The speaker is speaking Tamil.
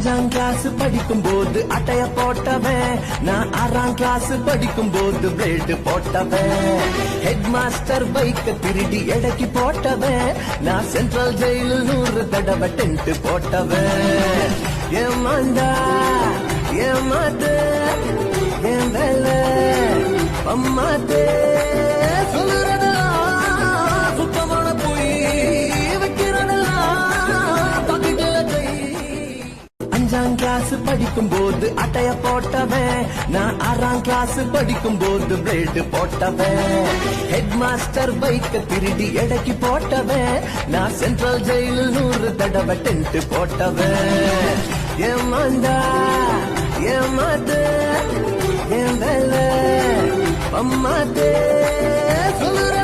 அஞ்சாம் கிளாஸ் படிக்கும் போது அட்டைய போட்டவன், நான் 6ஆம் கிளாஸ் படிக்கும் போது பிளேடு போட்டவன். ஹெட் மாஸ்டர் பைக்க திருடி எடைக்கு போட்டவன், நான் சென்ட்ரல் ஜெயிலில் 100 தடவை டென்ட் போட்டவன். ஏமாண்டா ஏமாத்து என் வேலை அம்மாத்தே சொல்லுறதா சுத்தமான போய் வைக்கிறதா பாக்கிட்டல கை. 5ஆம் கிளாஸ் படிக்கும் போது அட்டைய போட்டவன், நான் 6ஆம் கிளாஸ் படிக்கும் போது பிளேடு போட்டவன். ஹெட் மாஸ்டர் பைக்க திருடி எடைக்கு போட்டவன், நான் சென்ட்ரல் ஜெயிலில் 100 தடவை டென்ட் போட்டவன். ஏமாண்டா ஏமாத்து என் வேலை அம்மாத்தே சொல்லுற